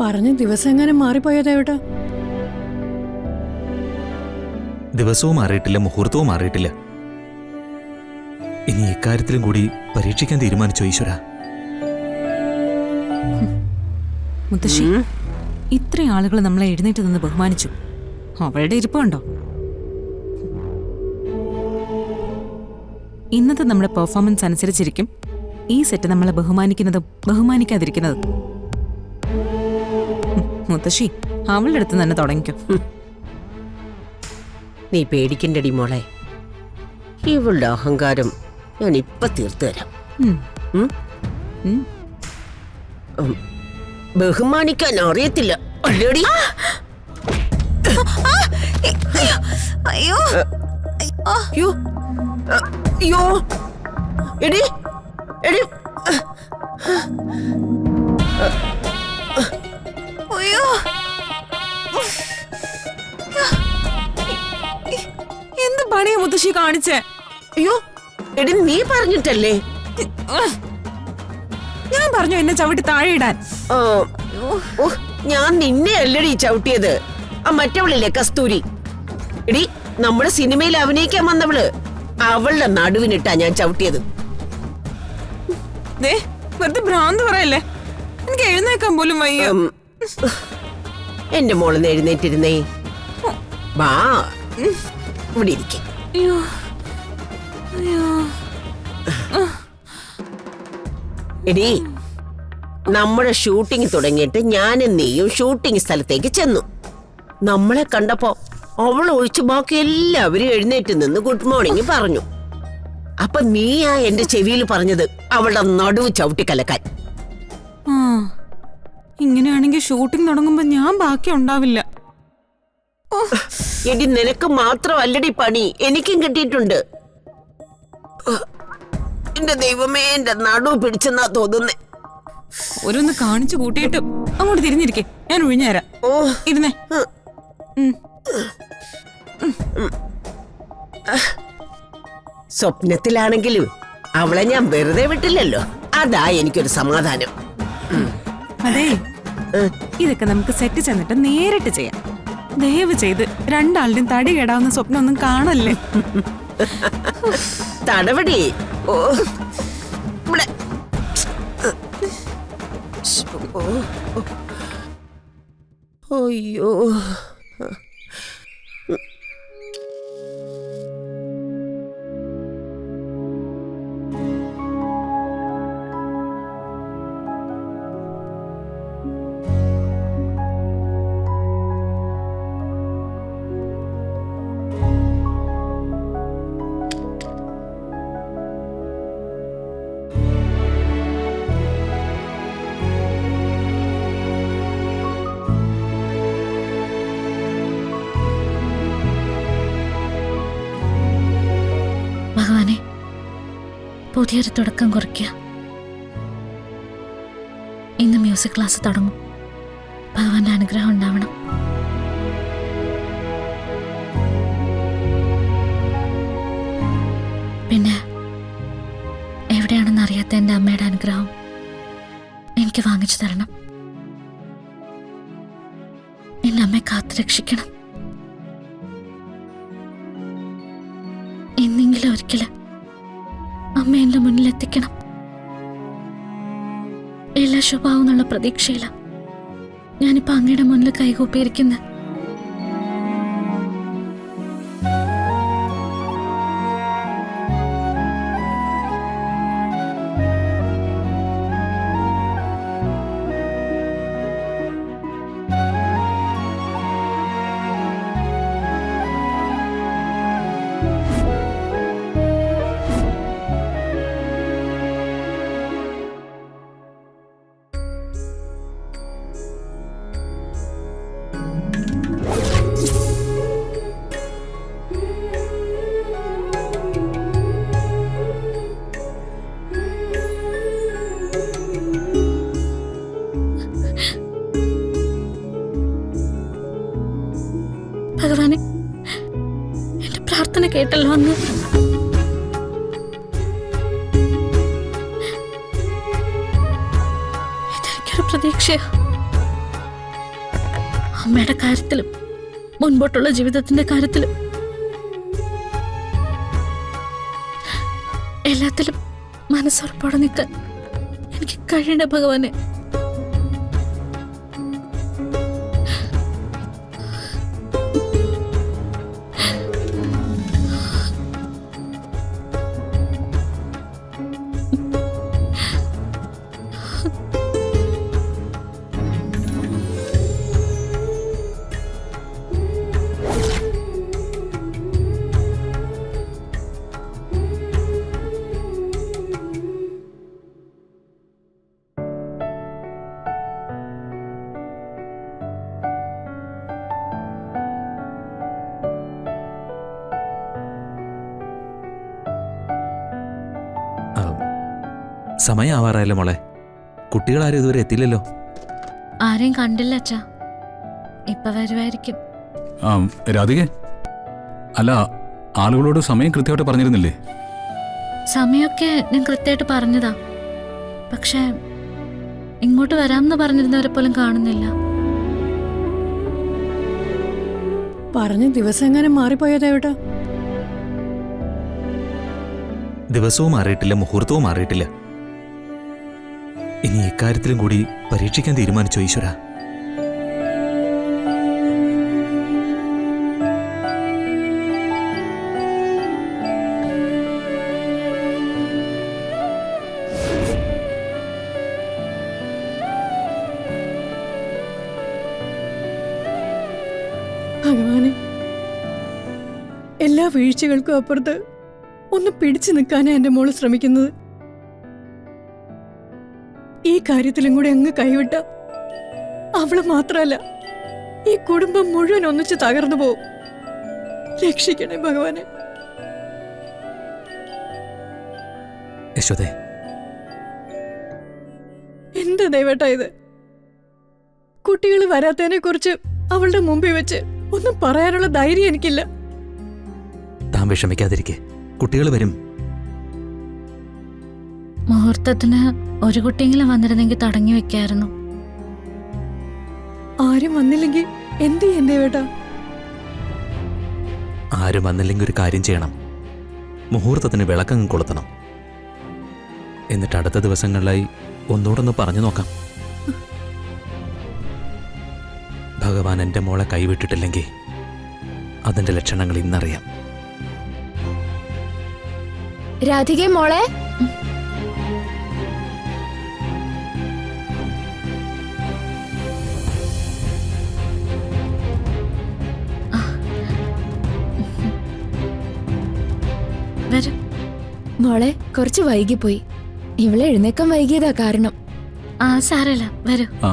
പറഞ്ഞ ദിവസം എങ്ങനെ മാറിപ്പോയതേട്ടാ? ദിവസവും മാറിയിട്ടില്ല, മുഹൂർത്തവും മാറിയിട്ടില്ല. ഇനി ഇക്കാര്യത്തിലും കൂടി പരീക്ഷിക്കാൻ തീരുമാനിച്ചോ ഈശ്വര? മുത്തശ്ശി, ഇത്രയും ആളുകൾ നമ്മളെ എഴുന്നേറ്റ് നിന്ന് ബഹുമാനിച്ചു. അവളുടെ ഇരിപ്പ് കണ്ടോ? ഇന്നത്തെ നമ്മുടെ പെർഫോമൻസ് അനുസരിച്ചിരിക്കും ഈ സെറ്റ് നമ്മളെ ബഹുമാനിക്കുന്നതും ബഹുമാനിക്കാതിരിക്കുന്നതും. മുത്തശ്ശി, അവളുടെ അടുത്ത് തന്നെ തുടങ്ങിക്കും. നീ പേടിക്കണ്ടടി മോളെ, ഇവളുടെ അഹങ്കാരം ഞാൻ ഇപ്പൊ തീർത്തു തരാം. ബഹുമാനിക്കാൻ അറിയത്തില്ല അല്ലേടി? അയ്യോ അയ്യോ അയ്യോ എടി എടി അയ്യോ, എന്ത് പണിയാ മുത്തശ്ശി കാണിച്ചേ? അയ്യോ എടി, നീ പറഞ്ഞിട്ടല്ലേ? ഞാൻ പറഞ്ഞു എന്നെ ചവിട്ടി താഴെ ഇടാൻ. ഞാൻ നിന്നെ അല്ലടി ചവിട്ടിയത്, ആ മറ്റവളില്ലേ കസ്തൂരി. എടി, നമ്മുടെ സിനിമയിൽ അഭിനയിക്കാൻ വന്നവള്, അവളുടെ നടുവിനിട്ടാ ഞാൻ ചവിട്ടിയത്. വെറുതെ ഭ്രാന്ത് പറയല്ലേ, എനിക്ക് എഴുന്നേക്കാൻ പോലും വയ്യ. എന്റെ മോളെന്ന് എഴുന്നേറ്റിരുന്നേ. വാ, ഇവിടെ ഇരിക്കെ. അയ്യോ അയ്യോ. എടി, നമ്മുടെ ഷൂട്ടിംഗ് തുടങ്ങിയിട്ട് ഞാനും നീയും ഷൂട്ടിംഗ് സ്ഥലത്തേക്ക് ചെന്നു. നമ്മളെ കണ്ടപ്പോ അവൾ ഒഴിച്ച് ബാക്കി എല്ലാവരും എഴുന്നേറ്റ് നിന്ന് ഗുഡ് മോർണിംഗ് പറഞ്ഞു. അപ്പൊ നീയാ എന്റെ ചെവിയിൽ പറഞ്ഞത് അവളുടെ നടുവ് ചവിട്ടിക്കലക്കാൻ. ഇങ്ങനെയാണെങ്കിൽ ഷൂട്ടിംഗ് തുടങ്ങുമ്പോ ഞാൻ ബാക്കി ഉണ്ടാവില്ല. എടി, നിനക്ക് മാത്രമല്ലടി പണി, എനിക്കും കിട്ടിയിട്ടുണ്ട്. എന്റെ ദൈവമേ, എന്റെ നടുവ് പിടിച്ചെന്നാ തോന്നുന്നേ. ഓരോന്ന് കാണിച്ചു കൂട്ടിയിട്ട് അങ്ങോട്ട് തിരിഞ്ഞിരിക്കേ, ഞാൻ ഒഴിഞ്ഞു തരാം. ഇരുന്നേ. സ്വപ്നത്തിലാണെങ്കിലും അവളെ ഞാൻ വെറുതെ വിട്ടില്ലല്ലോ, അതാ എനിക്കൊരു സമാധാനം. അതെ, ഇതൊക്കെ നമുക്ക് സെറ്റ് ചെന്നിട്ട് നേരിട്ട് ചെയ്യാം. ദയവ് ചെയ്ത് രണ്ടാളുടെയും തടി കേടാവുന്ന സ്വപ്നം ഒന്നും കാണല്ലേ. തടവടി. ഓ, ഇവിടെ. അയ്യോ, ഭഗവാനെ, പുതിയൊരു തുടക്കം കുറിക്കുക. ഇന്ന് മ്യൂസിക് ക്ലാസ് തുടങ്ങും. ഭഗവാന്റെ അനുഗ്രഹം ഉണ്ടാവണം. പിന്നെ എവിടെയാണെന്ന് അറിയാത്ത എൻ്റെ അമ്മയുടെ അനുഗ്രഹം എനിക്ക് വാങ്ങിച്ചു തരണം. എൻ്റെ അമ്മയെ കാത്തു രക്ഷിക്കണം. എന്നെങ്കിലും ഒരിക്കലും അമ്മ എന്റെ മുന്നിലെത്തിക്കണം. എല്ലാ ശുഭാവെന്നുള്ള പ്രതീക്ഷയില ഞാനിപ്പോ അങ്ങയുടെ മുന്നിൽ കൈകൂപ്പിയിരിക്കുന്നത്. ഭഗവാനെ, എന്റെ പ്രാർത്ഥന കേട്ടല്ലോ അങ്ങ്. ഇതെനിക്കൊരു പ്രതീക്ഷയോ? അമ്മയുടെ കാര്യത്തിലും മുൻപോട്ടുള്ള ജീവിതത്തിന്റെ കാര്യത്തിലും എല്ലാത്തിലും മനസ്സുറപ്പോടെ നിൽക്കാൻ എനിക്ക് കഴിയണ ഭഗവാനെ. സമയമാവാറായല്ലോ മോളെ. കുട്ടികളാരും ഇതുവരെ എത്തിയില്ലല്ലോ. ആരെയും കണ്ടില്ല അച്ഛാ. ഇപ്പൊ വരുമായിരിക്കും. രാധികെ, അല്ല, ആളുകളോട് സമയം കൃത്യമായിട്ട് പറഞ്ഞിരുന്നില്ലേ? സമയമൊക്കെ ഞാൻ കൃത്യമായിട്ട് പറഞ്ഞതാ. പക്ഷെ ഇങ്ങോട്ട് വരാമെന്ന് പറഞ്ഞിരുന്നവരെ പോലും കാണുന്നില്ല. പറഞ്ഞ ദിവസം എങ്ങനെ മാറിപ്പോയതേട്ടാ? ദിവസവും മാറിയിട്ടില്ല, മുഹൂർത്തവും മാറിയിട്ടില്ല. ഇനി ഇക്കാര്യത്തിലും കൂടി പരീക്ഷിക്കാൻ തീരുമാനിച്ചോ ഈശ്വര? ഭഗവാനെ, എല്ലാ വീഴ്ചകൾക്കും അപ്പുറത്ത് ഒന്ന് പിടിച്ചു നിൽക്കാനാ എന്റെ മോള് ശ്രമിക്കുന്നത്. ഈ കാര്യത്തിലും കൂടെ അങ്ങ് കൈവിട്ട അവള് മാത്രല്ല, ഈ കുടുംബം മുഴുവൻ ഒന്നിച്ച് തകർന്നു പോവും. രക്ഷിക്കണേ ഭഗവാനെ. യശോദേ, എന്താ ദൈവട്ടാ ഇത്? കുട്ടികൾ വരാത്തതിനെ കുറിച്ച് അവളുടെ മുമ്പിൽ വെച്ച് ഒന്നും പറയാനുള്ള ധൈര്യം എനിക്കില്ല. താൻ വിഷമിക്കാതിരിക്കെ, കുട്ടികൾ വരും. മുഹൂർത്തത്തിന് ഒരു കുട്ടിയെങ്കിലും വന്നിരുന്നെങ്കിൽ തടങ്ങി വെക്കായിരുന്നു. ആരും വന്നില്ലെങ്കിൽ എന്ത് ചെയ്യും ദേവേട്ടാ? ആരും വന്നില്ലെങ്കിൽ ഒരു കാര്യം ചെയ്യണം. മുഹൂർത്തത്തിന് വിളക്കങ്ങ് കൊളുത്തണം. എന്നിട്ട് അടുത്ത ദിവസങ്ങളിലായി ഒന്നുകൂടൊന്ന് പറഞ്ഞു നോക്കാം. ഭഗവാൻ എൻ്റെ മോളെ കൈവിട്ടിട്ടില്ലെങ്കിൽ അതിൻ്റെ ലക്ഷണങ്ങൾ ഇന്നറിയാം. രാധികെ മോളെ, വരും. മോളെ കുറച്ച് വൈകിപ്പോയി. ഇവളെ എഴുന്നേക്കാൻ വൈകിയതാ കാരണം. ആ സാരല്ല, വരൂ. ആ